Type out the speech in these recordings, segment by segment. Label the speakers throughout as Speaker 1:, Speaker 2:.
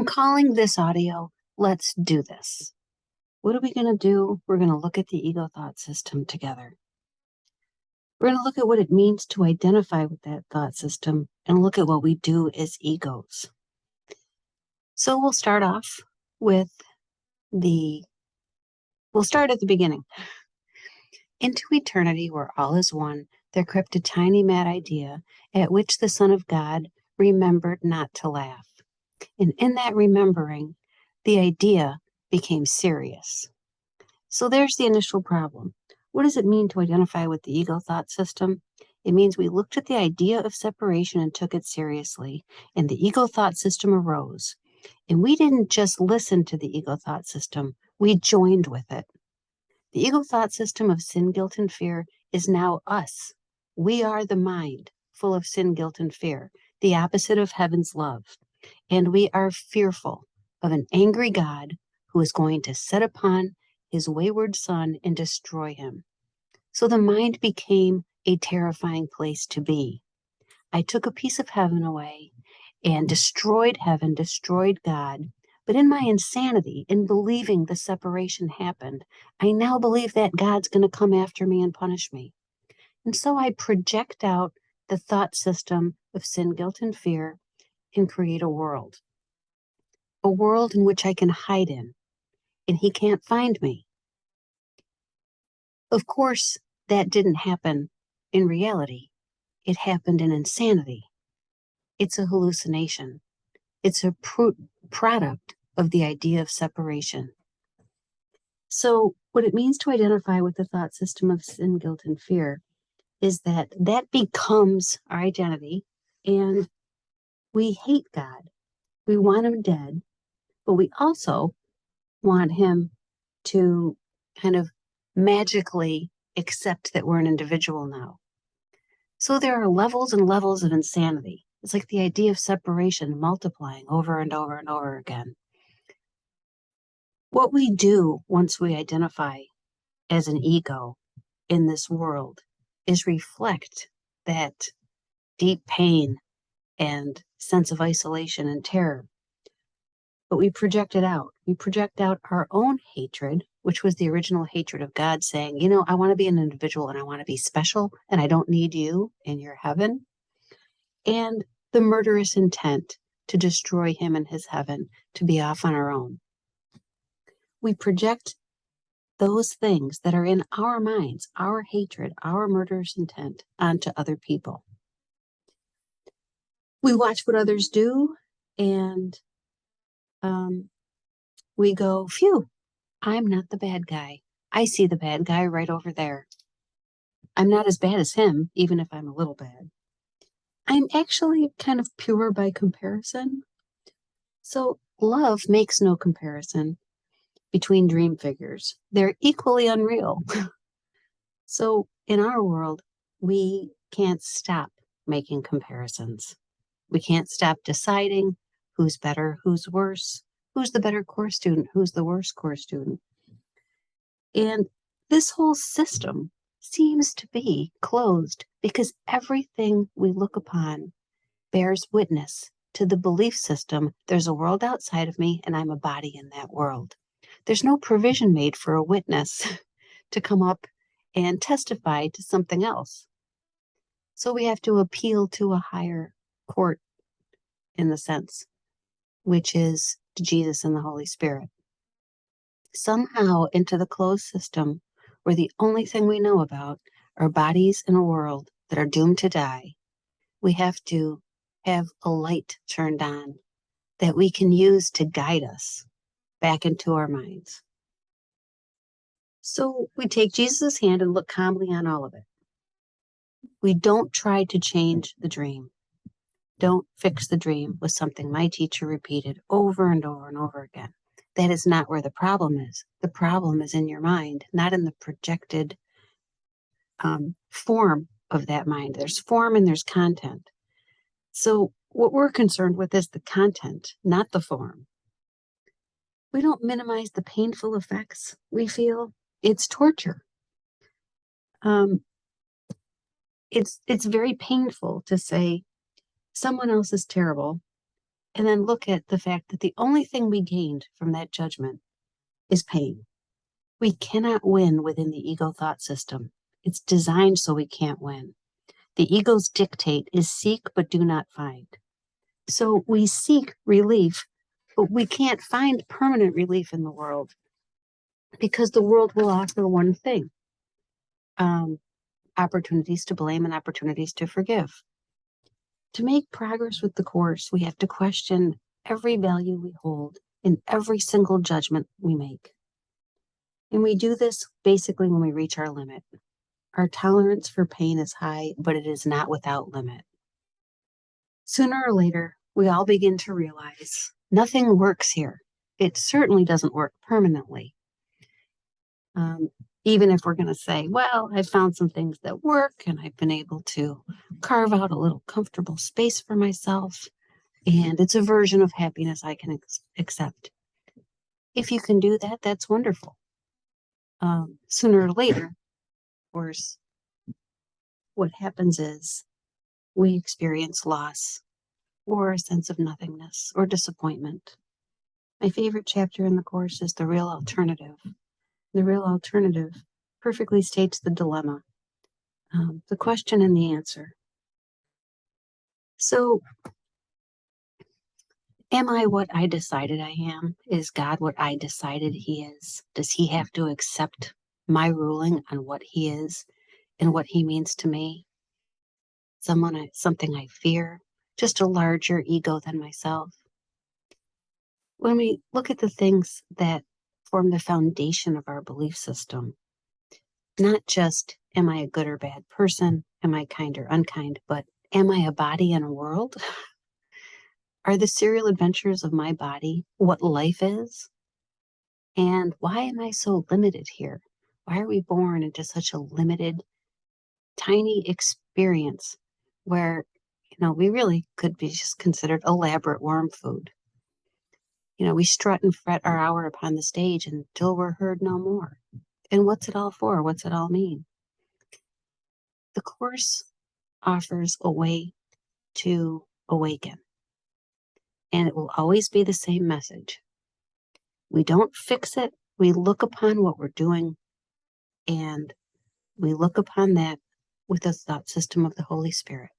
Speaker 1: I'm calling this audio, Let's Do This. What are we going to do? We're going to look at the ego thought system together. We're going to look at what it means to identify with that thought system and look at what we do as egos. So we'll start off with we'll start at the beginning. Into eternity, where all is one, there crept a tiny mad idea at which the Son of God remembered not to laugh. And in that remembering, the idea became serious. So there's the initial problem. What does it mean to identify with the ego thought system? It means we looked at the idea of separation and took it seriously, and the ego thought system arose. And we didn't just listen to the ego thought system, we joined with it. The ego thought system of sin, guilt, and fear is now us. We are the mind, full of sin, guilt, and fear, the opposite of heaven's love. And we are fearful of an angry God who is going to set upon his wayward son and destroy him. So the mind became a terrifying place to be. I took a piece of heaven away and destroyed heaven, destroyed God. But in my insanity, in believing the separation happened, I now believe that God's going to come after me and punish me. And so I project out the thought system of sin, guilt, and fear and create a world in which I can hide in, and he can't find me. Of course, that didn't happen in reality. It happened in insanity. It's a hallucination. It's a product of the idea of separation. So what it means to identify with the thought system of sin, guilt, and fear is that becomes our identity, and we hate God. We want him dead, but we also want him to kind of magically accept that we're an individual now. So there are levels and levels of insanity. It's like the idea of separation multiplying over and over and over again. What we do once we identify as an ego in this world is reflect that deep pain and sense of isolation and terror. But we project it out. We project out our own hatred, which was the original hatred of God, saying, I want to be an individual and I want to be special and I don't need you in your heaven. And the murderous intent to destroy him and his heaven, to be off on our own. We project those things that are in our minds, our hatred, our murderous intent, onto other people. We watch what others do and we go, phew, I'm not the bad guy. I see the bad guy right over there. I'm not as bad as him, even if I'm a little bad. I'm actually kind of pure by comparison. So love makes no comparison between dream figures. They're equally unreal. So in our world, we can't stop making comparisons. We can't stop deciding who's better, who's worse, who's the better course student, who's the worst course student. And this whole system seems to be closed because everything we look upon bears witness to the belief system. There's a world outside of me and I'm a body in that world. There's no provision made for a witness to come up and testify to something else. So we have to appeal to a higher court, in the sense, which is Jesus and the Holy Spirit. Somehow into the closed system where the only thing we know about are bodies in a world that are doomed to die, we have to have a light turned on that we can use to guide us back into our minds. So we take Jesus' hand and look calmly on all of it. We don't try to change the dream. Don't fix the dream with something my teacher repeated over and over and over again. That is not where the problem is. The problem is in your mind, not in the projected form of that mind. There's form and there's content. So what we're concerned with is the content, not the form. We don't minimize the painful effects we feel. It's torture. It's very painful to say someone else is terrible and then look at the fact that the only thing we gained from that judgment is pain. We cannot win within the ego thought system. It's designed so we can't win. The ego's dictate is seek but do not find. So we seek relief, but we can't find permanent relief in the world because the world will offer one thing, opportunities to blame and opportunities to forgive. To make progress with the Course, we have to question every value we hold in every single judgment we make. And we do this basically when we reach our limit. Our tolerance for pain is high, but it is not without limit. Sooner or later, we all begin to realize nothing works here. It certainly doesn't work permanently. Even if we're going to say, well, I found some things that work and I've been able to carve out a little comfortable space for myself, and it's a version of happiness I can accept. If you can do that, that's wonderful. Sooner or later, of course, what happens is we experience loss or a sense of nothingness or disappointment. My favorite chapter in the Course is The Real Alternative. The Real Alternative perfectly states the dilemma, the question and the answer. So, am I what I decided I am? Is God what I decided He is? Does He have to accept my ruling on what He is and what He means to me? Something I fear, just a larger ego than myself. When we look at the things that form the foundation of our belief system, not just am I a good or bad person, am I kind or unkind, but am I a body and a world? Are the serial adventures of my body what life is? And why am I so limited here? Why are we born into such a limited, tiny experience where, we really could be just considered elaborate worm food? We strut and fret our hour upon the stage until we're heard no more. And what's it all for? What's it all mean? The Course offers a way to awaken, and it will always be the same message. We don't fix it. We look upon what we're doing, and we look upon that with the thought system of the Holy Spirit.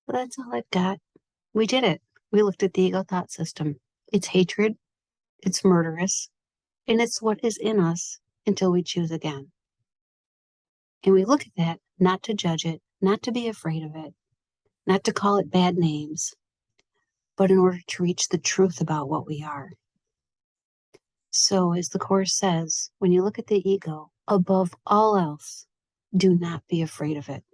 Speaker 1: Well, that's all I've got. We did it. We looked at the ego thought system. It's hatred, it's murderous, and it's what is in us until we choose again. And we look at that not to judge it, not to be afraid of it, not to call it bad names, but in order to reach the truth about what we are. So, as the Course says, when you look at the ego, above all else, do not be afraid of it.